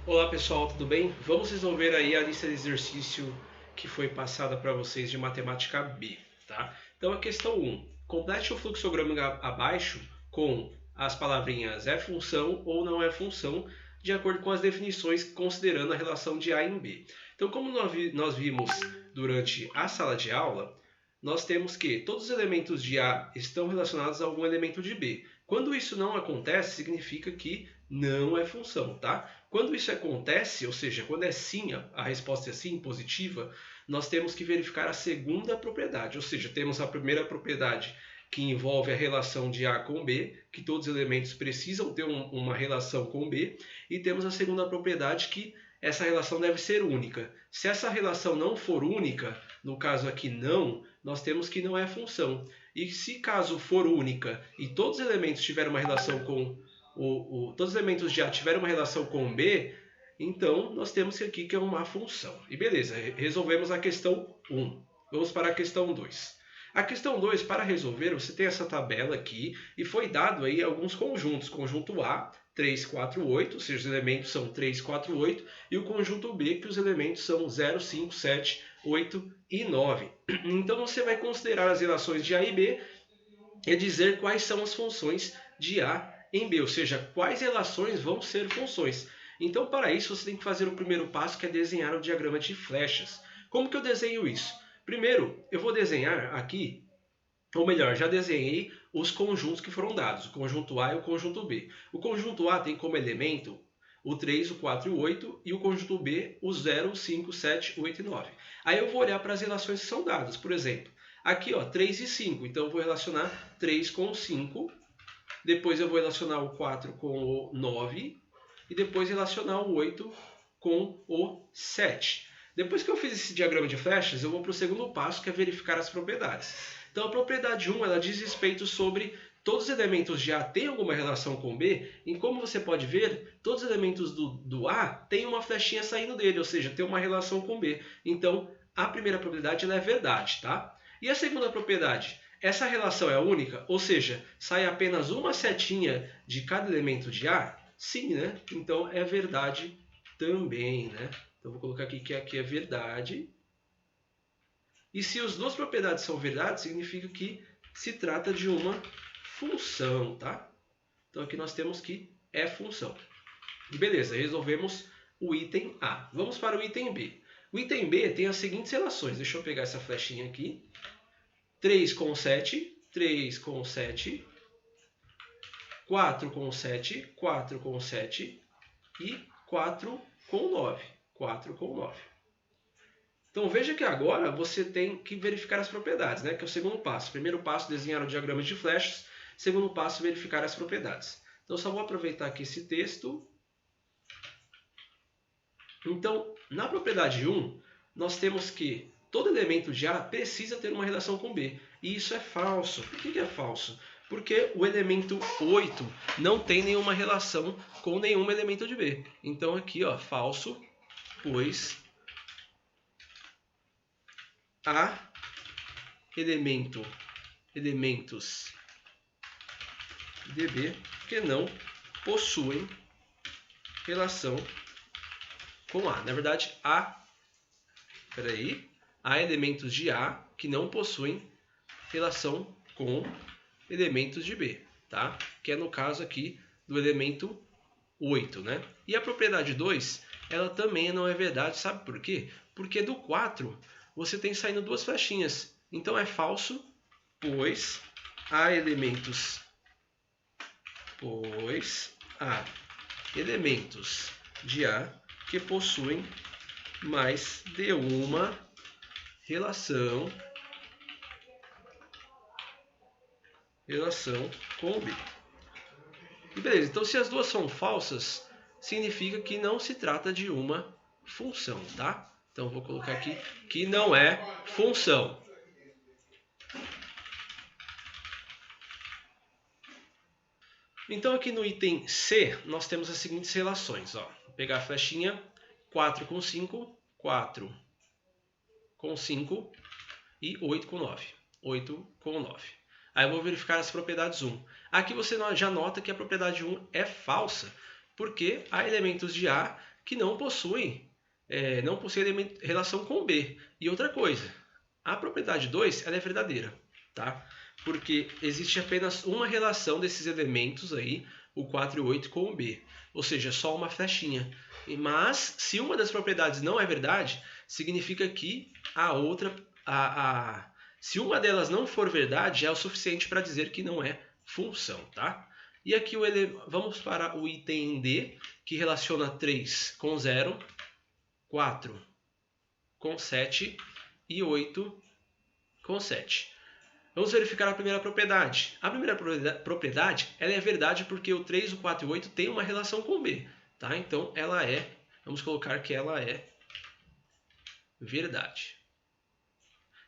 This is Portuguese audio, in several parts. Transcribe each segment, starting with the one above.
Olá pessoal, tudo bem? Vamos resolver aí a lista de exercício que foi passada para vocês de matemática B, tá? Então a questão 1. Complete o fluxograma abaixo com as palavrinhas é função ou não é função, de acordo com as definições, considerando a relação de A em B. Então, como nós vimos durante a sala de aula, nós temos que todos os elementos de A estão relacionados a algum elemento de B. Quando isso não acontece, significa que não é função, tá? Quando isso acontece, ou seja, quando é sim, a resposta é sim, positiva, nós temos que verificar a segunda propriedade, ou seja, temos a primeira propriedade que envolve a relação de A com B, que todos os elementos precisam ter uma relação com B, e temos a segunda propriedade que essa relação deve ser única. Se essa relação não for única, no caso aqui não, nós temos que não é função. E se caso for única e todos os elementos tiverem uma relação com todos os elementos de A tiverem uma relação com B, então nós temos aqui que é uma função. E beleza, resolvemos a questão 1. Vamos para a questão 2. A questão 2, para resolver, você tem essa tabela aqui e foi dado aí alguns conjuntos. Conjunto A, 3, 4, 8, ou seja, os elementos são 3, 4, 8, e o conjunto B, que os elementos são 0, 5, 7, 8 e 9. Então você vai considerar as relações de A e B e dizer quais são as funções de A em B, ou seja, quais relações vão ser funções. Então, para isso, você tem que fazer o primeiro passo, que é desenhar o diagrama de flechas. Como que eu desenho isso? Primeiro, eu vou desenhar aqui, ou melhor, já desenhei os conjuntos que foram dados, o conjunto A e o conjunto B. O conjunto A tem como elemento o 3, o 4 e o 8, e o conjunto B, o 0, 5, 7, 8 e 9. Aí eu vou olhar para as relações que são dadas. Por exemplo, aqui ó, 3 e 5, então eu vou relacionar 3 com o 5, depois eu vou relacionar o 4 com o 9, e depois relacionar o 8 com o 7. Depois que eu fiz esse diagrama de flechas, eu vou para o segundo passo, que é verificar as propriedades. Então a propriedade 1 ela diz respeito sobre todos os elementos de A têm alguma relação com B, e como você pode ver, todos os elementos do A têm uma flechinha saindo dele, ou seja, tem uma relação com B. Então a primeira propriedade ela é verdade, tá? E a segunda propriedade? Essa relação é única, ou seja, sai apenas uma setinha de cada elemento de A? Sim, né? Então é verdade também, né? Então vou colocar aqui que aqui é verdade. E se as duas propriedades são verdade, significa que se trata de uma função, tá? Então aqui nós temos que é função. Beleza, resolvemos o item A. Vamos para o item B. O item B tem as seguintes relações. Deixa eu pegar essa flechinha aqui. 3 com 7, 3 com 7, 4 com 7, 4 com 7 e 4 com 9. 4 com 9. Então veja que agora você tem que verificar as propriedades, né? Que é o segundo passo. Primeiro passo, desenhar o diagrama de flechas. Segundo passo, verificar as propriedades. Então só vou aproveitar aqui esse texto. Então, na propriedade 1, nós temos que todo elemento de A precisa ter uma relação com B. E isso é falso. Por que é falso? Porque o elemento 8 não tem nenhuma relação com nenhum elemento de B. Então aqui, ó, falso, pois há elementos de B que não possuem relação com A. Na verdade, há elementos de A que não possuem relação com elementos de B, tá? Que é no caso aqui do elemento 8, né? E a propriedade 2, ela também não é verdade, sabe por quê? Porque do 4 você tem saindo duas flechinhas. Então é falso, pois há elementos de A que possuem mais de uma relação com B. E beleza, então se as duas são falsas, significa que não se trata de uma função, tá? Então vou colocar aqui que não é função. Então aqui no item C, nós temos as seguintes relações. Ó. Vou pegar a flechinha, 4 com 5, 4 com 5 e 8 com 9. 8 com 9. Aí eu vou verificar as propriedades 1. Aqui você já nota que a propriedade 1 é falsa, porque há elementos de A que não possui relação com B. E outra coisa, a propriedade 2 ela é verdadeira, tá? Porque existe apenas uma relação desses elementos aí, o 4 e o 8 com o B, ou seja, só uma flechinha. Mas se uma das propriedades não é verdade, significa que a outra, se uma delas não for verdade, já é o suficiente para dizer que não é função, tá? E aqui vamos para o item D, que relaciona 3 com 0, 4 com 7 e 8 com 7. Vamos verificar a primeira propriedade. A primeira propriedade ela é verdade porque o 3, o 4 e o 8 têm uma relação com B. Tá? Então, vamos colocar que ela é verdade.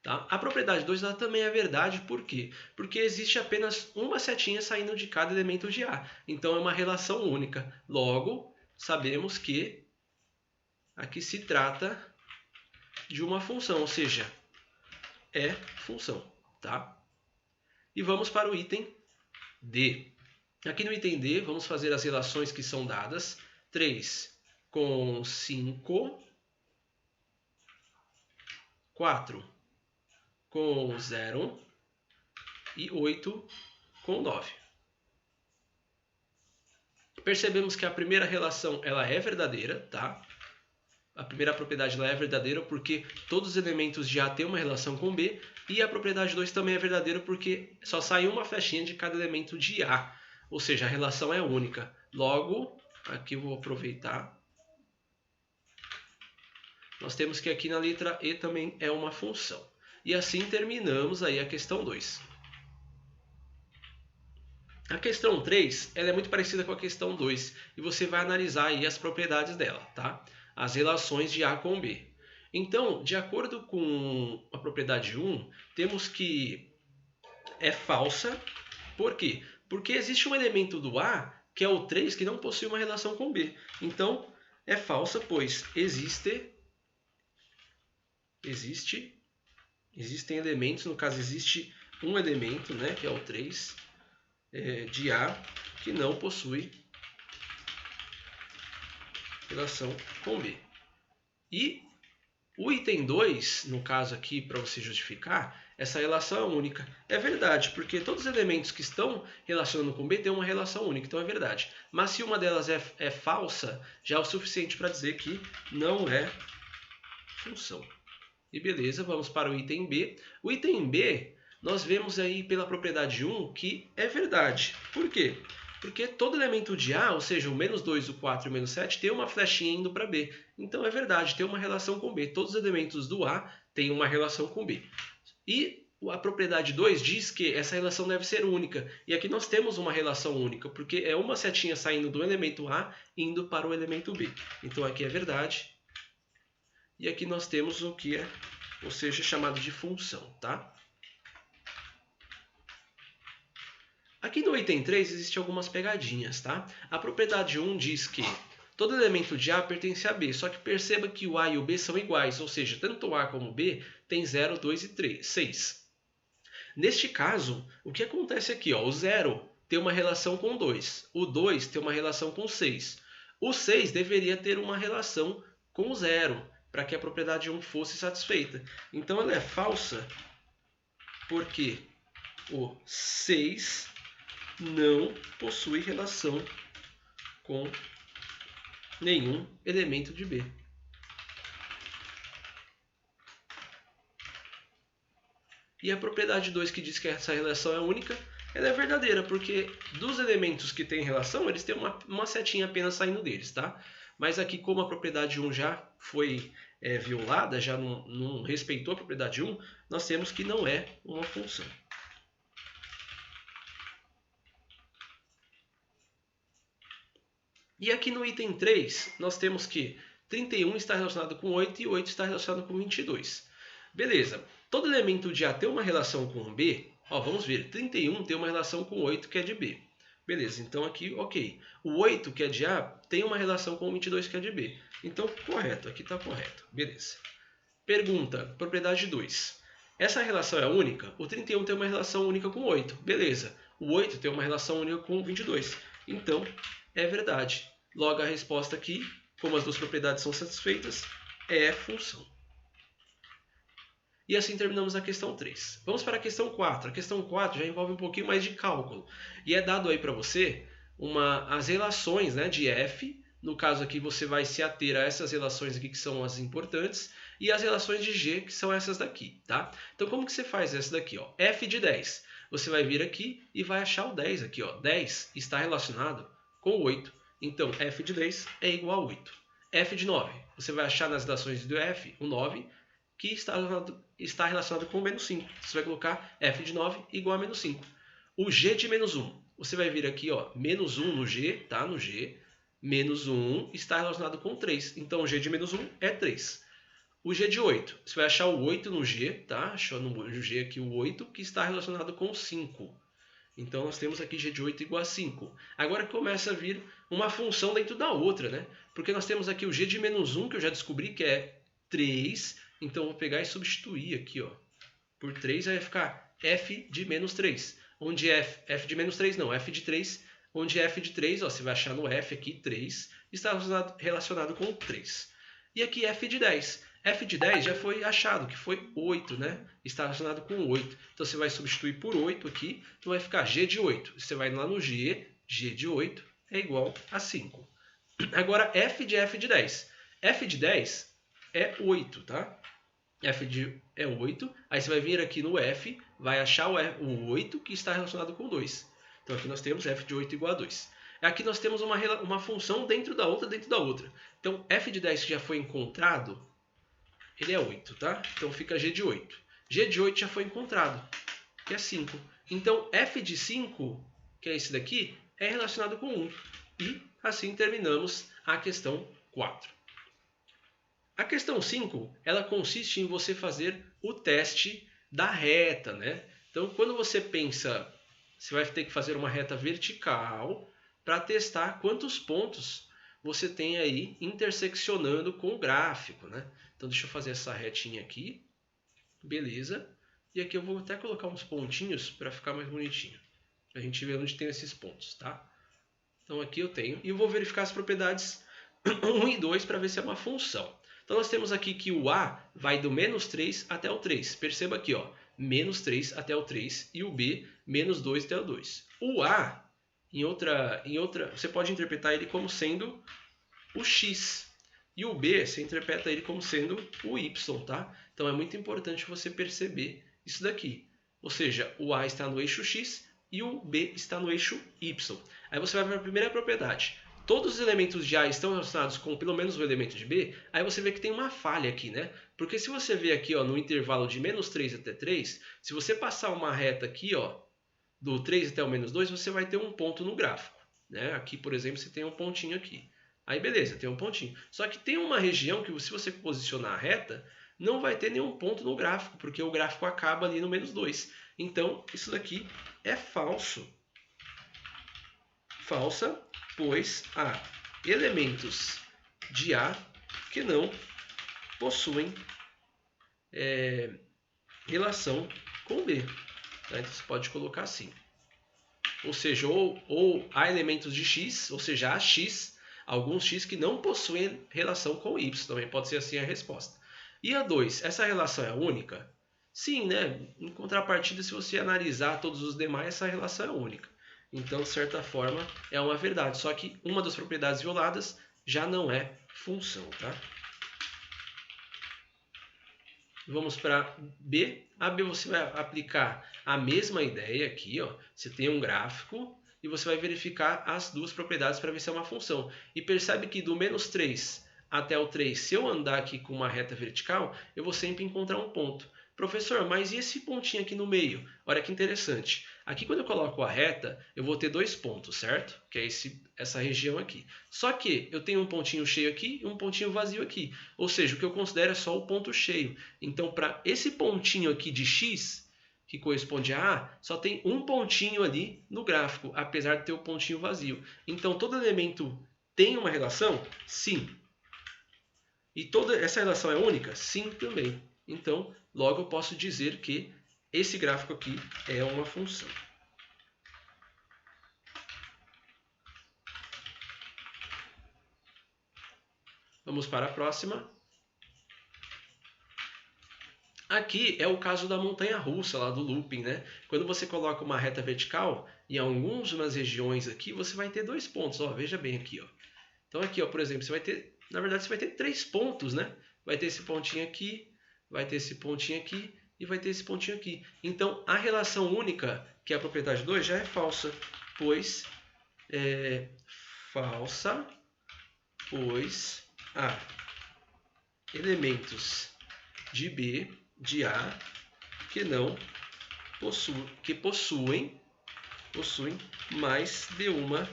Tá? A propriedade 2 ela também é verdade, por quê? Porque existe apenas uma setinha saindo de cada elemento de A. Então, é uma relação única. Logo, sabemos que aqui se trata de uma função, ou seja, é função. Tá? E vamos para o item D. Aqui no item D, vamos fazer as relações que são dadas. 3 com 5, 4 com 0 e 8 com 9. Percebemos que a primeira relação ela é verdadeira, tá? A primeira propriedade ela é verdadeira porque todos os elementos de A têm uma relação com B, e a propriedade 2 também é verdadeira porque só sai uma flechinha de cada elemento de A, ou seja, a relação é única. Logo, aqui eu vou aproveitar, nós temos que aqui na letra E também é uma função. E assim terminamos aí a questão 2. A questão 3 ela é muito parecida com a questão 2 e você vai analisar aí as propriedades dela, tá? As relações de A com B. Então, de acordo com a propriedade 1, temos que é falsa. Por quê? Porque existe um elemento do A, que é o 3, que não possui uma relação com B. Então, é falsa, pois existem elementos, no caso existe um elemento, né, que é o 3, de A, que não possui relação com B. E o item 2, no caso aqui, para você justificar, essa relação é única. É verdade, porque todos os elementos que estão relacionando com B têm uma relação única, então é verdade. Mas se uma delas é falsa, já é o suficiente para dizer que não é função. E beleza, vamos para o item B. O item B, nós vemos aí pela propriedade 1 que é verdade. Por quê? Porque todo elemento de A, ou seja, o menos 2, o 4 e o menos 7, tem uma flechinha indo para B. Então é verdade, tem uma relação com B. Todos os elementos do A têm uma relação com B. E a propriedade 2 diz que essa relação deve ser única. E aqui nós temos uma relação única, porque é uma setinha saindo do elemento A indo para o elemento B. Então aqui é verdade. E aqui nós temos o que é, ou seja, chamado de função, tá? Aqui no item 3 existem algumas pegadinhas, tá? A propriedade 1 diz que todo elemento de A pertence a B, só que perceba que o A e o B são iguais, ou seja, tanto o A como o B tem 0, 2 e 6. Neste caso, o que acontece aqui? Ó, o 0 tem uma relação com o 2, o 2 tem uma relação com o 6. O 6 deveria ter uma relação com o 0, para que a propriedade 1 fosse satisfeita. Então ela é falsa porque o 6 não possui relação com nenhum elemento de B. E a propriedade 2, que diz que essa relação é única, ela é verdadeira, porque dos elementos que têm relação, eles têm uma setinha apenas saindo deles, tá? Mas aqui, como a propriedade 1 já foi violada, já não respeitou a propriedade 1, nós temos que não é uma função. E aqui no item 3, nós temos que 31 está relacionado com 8 e 8 está relacionado com 22. Beleza. Todo elemento de A tem uma relação com B. Ó, vamos ver. 31 tem uma relação com 8, que é de B. Beleza, então aqui, ok. O 8, que é de A, tem uma relação com o 22, que é de B. Então, correto. Aqui está correto. Beleza. Pergunta, propriedade 2. Essa relação é única? O 31 tem uma relação única com 8. Beleza. O 8 tem uma relação única com 22. Então, é verdade. Logo, a resposta aqui Como as duas propriedades são satisfeitas, é função. E assim terminamos a questão 3. Vamos para a questão 4. A questão 4 já envolve um pouquinho mais de cálculo. E é dado aí para você as relações, né, de f. No caso aqui você vai se ater a essas relações aqui que são as importantes. E as relações de g, que são essas daqui. Tá? Então como que você faz essa daqui? Ó? F de 10. Você vai vir aqui e vai achar o 10 aqui. Ó. 10 está relacionado com 8. Então f de 10 é igual a 8. F de 9. Você vai achar nas relações do f o 9, que está relacionado com menos 5. Você vai colocar f de 9 igual a menos 5. O g de menos 1. Você vai vir aqui, ó, menos 1 no g, tá? No g. Menos 1 está relacionado com 3. Então, o g de menos 1 é 3. O g de 8. Você vai achar o 8 no g, tá? Achou no g aqui o 8, que está relacionado com 5. Então, nós temos aqui g de 8 igual a 5. Agora começa a vir uma função dentro da outra, né? Porque nós temos aqui o g de menos 1, que eu já descobri que é 3. Então, eu vou pegar e substituir aqui, ó, por 3, aí vai ficar f de menos 3. Onde f de menos 3 não, f de 3, onde f de 3, ó, você vai achar no f aqui 3, está relacionado com 3. E aqui f de 10. F de 10 já foi achado, que foi 8, né? Está relacionado com 8. Então, você vai substituir por 8 aqui, então vai ficar g de 8. Você vai lá no g de 8 é igual a 5. Agora, f de 10. f de 10 é 8, tá? É 8, aí você vai vir aqui no f, vai achar o 8 que está relacionado com 2. Então aqui nós temos f de 8 igual a 2. Aqui nós temos uma função dentro da outra. Então f de 10 que já foi encontrado, ele é 8, tá? Então fica g de 8. G de 8 já foi encontrado, que é 5. Então f de 5, que é esse daqui, é relacionado com 1. E assim terminamos a questão 4. A questão 5, ela consiste em você fazer o teste da reta, né? Então, quando você pensa, você vai ter que fazer uma reta vertical para testar quantos pontos você tem aí interseccionando com o gráfico, né? Então, deixa eu fazer essa retinha aqui. Beleza. E aqui eu vou até colocar uns pontinhos para ficar mais bonitinho. A gente vê onde tem esses pontos, tá? Então, aqui eu tenho. E eu vou verificar as propriedades 1 e 2 para ver se é uma função. Então, nós temos aqui que o A vai do menos 3 até o 3. Perceba aqui, ó, menos 3 até o 3 e o B, menos 2 até o 2. O A, você pode interpretar ele como sendo o X. E o B, você interpreta ele como sendo o Y, tá? Então, é muito importante você perceber isso daqui. Ou seja, o A está no eixo X e o B está no eixo Y. Aí você vai para a primeira propriedade. Todos os elementos de A estão relacionados com pelo menos o elemento de B, aí você vê que tem uma falha aqui, né? Porque se você ver aqui, ó, no intervalo de menos 3 até 3, se você passar uma reta aqui, ó, do 3 até o menos 2, você vai ter um ponto no gráfico, né? Aqui, por exemplo, você tem um pontinho aqui. Aí, beleza, tem um pontinho. Só que tem uma região que, se você posicionar a reta, não vai ter nenhum ponto no gráfico, porque o gráfico acaba ali no menos 2. Então, isso daqui é falso. Falsa, pois há elementos de A que não possuem relação com B. Tá? Então você pode colocar assim. Ou seja, ou há elementos de X, ou seja, há X, alguns X que não possuem relação com Y. Também pode ser assim a resposta. E a 2, essa relação é única? Sim, né? Em contrapartida, se você analisar todos os demais, essa relação é única. Então, de certa forma, é uma verdade. Só que uma das propriedades violadas já não é função, tá? Vamos para B. A B você vai aplicar a mesma ideia aqui, ó. Você tem um gráfico e você vai verificar as duas propriedades para ver se é uma função. E percebe que do menos 3 até o 3, se eu andar aqui com uma reta vertical, eu vou sempre encontrar um ponto. Professor, mas e esse pontinho aqui no meio? Olha que interessante. Aqui quando eu coloco a reta, eu vou ter 2 pontos, certo? Que é essa região aqui. Só que eu tenho um pontinho cheio aqui e um pontinho vazio aqui. Ou seja, o que eu considero é só o ponto cheio. Então, para esse pontinho aqui de X, que corresponde a A, só tem um pontinho ali no gráfico, apesar de ter o pontinho vazio. Então, todo elemento tem uma relação? Sim. E toda essa relação é única? Sim, também. Então, logo eu posso dizer que esse gráfico aqui é uma função. Vamos para a próxima. Aqui é o caso da montanha-russa, lá do looping, né? Quando você coloca uma reta vertical, em algumas regiões aqui, você vai ter 2 pontos. Ó, veja bem aqui, ó. Então aqui, ó, por exemplo, você vai ter, na verdade, você vai ter 3 pontos, né? Vai ter esse pontinho aqui, vai ter esse pontinho aqui e vai ter esse pontinho aqui. Então, a relação única, que é a propriedade 2, já é falsa, pois há elementos de B, de A, que possuem mais de uma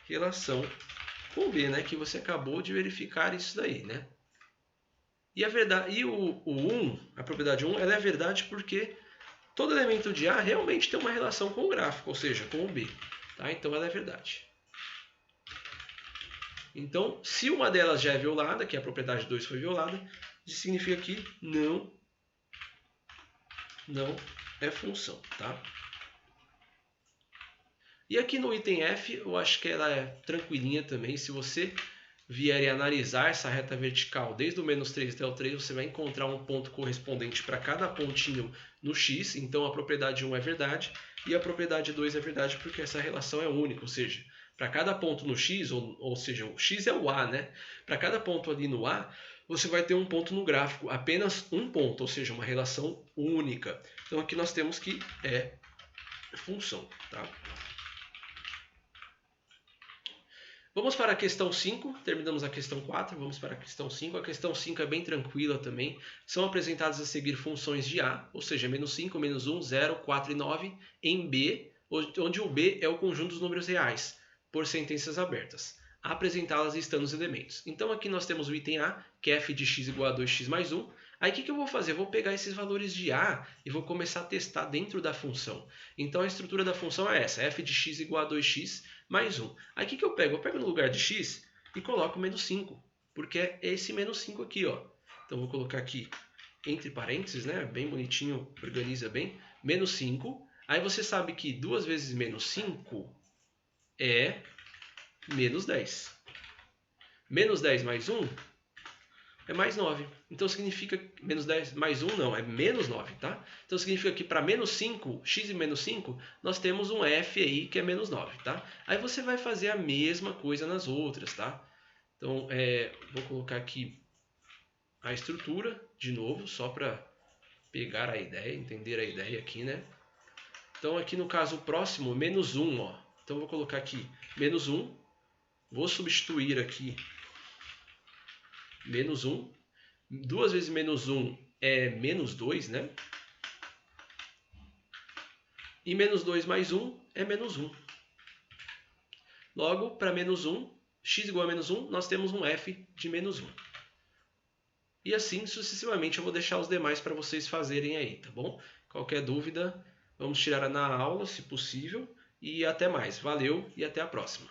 relação com B, né? Que você acabou de verificar isso daí, né? E a verdade, e o 1, a propriedade 1, ela é verdade porque todo elemento de A realmente tem uma relação com o gráfico, ou seja, com o B. Tá? Então ela é verdade. Então, se uma delas já é violada, que a propriedade 2 foi violada, isso significa que não é função, tá? E aqui no item F, eu acho que ela é tranquilinha também. Se você vier e analisar essa reta vertical desde o menos 3 até o 3, você vai encontrar um ponto correspondente para cada pontinho no x. Então a propriedade 1 é verdade e a propriedade 2 é verdade porque essa relação é única, ou seja, para cada ponto no x, ou seja, o x é o A, né? Para cada ponto ali no A, você vai ter um ponto no gráfico, apenas um ponto, ou seja, uma relação única. Então aqui nós temos que é função, tá? Vamos para a questão 5, terminamos a questão 4, vamos para a questão 5. A questão 5 é bem tranquila também. São apresentadas a seguir funções de A, ou seja, menos 5, menos 1, 0, 4 e 9, em B, onde o B é o conjunto dos números reais, por sentenças abertas. Apresentá-las estando os elementos. Então aqui nós temos o item A, que é f de x igual a 2x mais 1. Aí o que eu vou fazer? Eu vou pegar esses valores de A e vou começar a testar dentro da função. Então a estrutura da função é essa, f de x igual a 2x mais 1. Aí o que eu pego? Eu pego no lugar de x e coloco menos 5, porque é esse menos 5 aqui, ó. Então vou colocar aqui entre parênteses, né? Bem bonitinho, organiza bem. Menos 5. Aí você sabe que 2 vezes menos 5 é menos 10. Menos 10 mais 1 é mais 9. Então significa menos 10 mais 1 não, é menos 9, tá? Então significa que para menos 5, x e menos 5, nós temos um f aí que é menos 9, tá? Aí você vai fazer a mesma coisa nas outras, tá? Então, vou colocar aqui a estrutura de novo, só para pegar a ideia, entender a ideia aqui, né? Então aqui no caso próximo, menos 1, ó. Então vou colocar aqui menos 1, vou substituir aqui menos 1. 2 vezes menos 1 é menos 2, né? E menos 2 mais 1 é menos 1. Logo, para menos 1, x igual a menos 1, nós temos um f de menos 1. E assim sucessivamente eu vou deixar os demais para vocês fazerem aí, tá bom? Qualquer dúvida, vamos tirar na aula, se possível. E até mais. Valeu e até a próxima.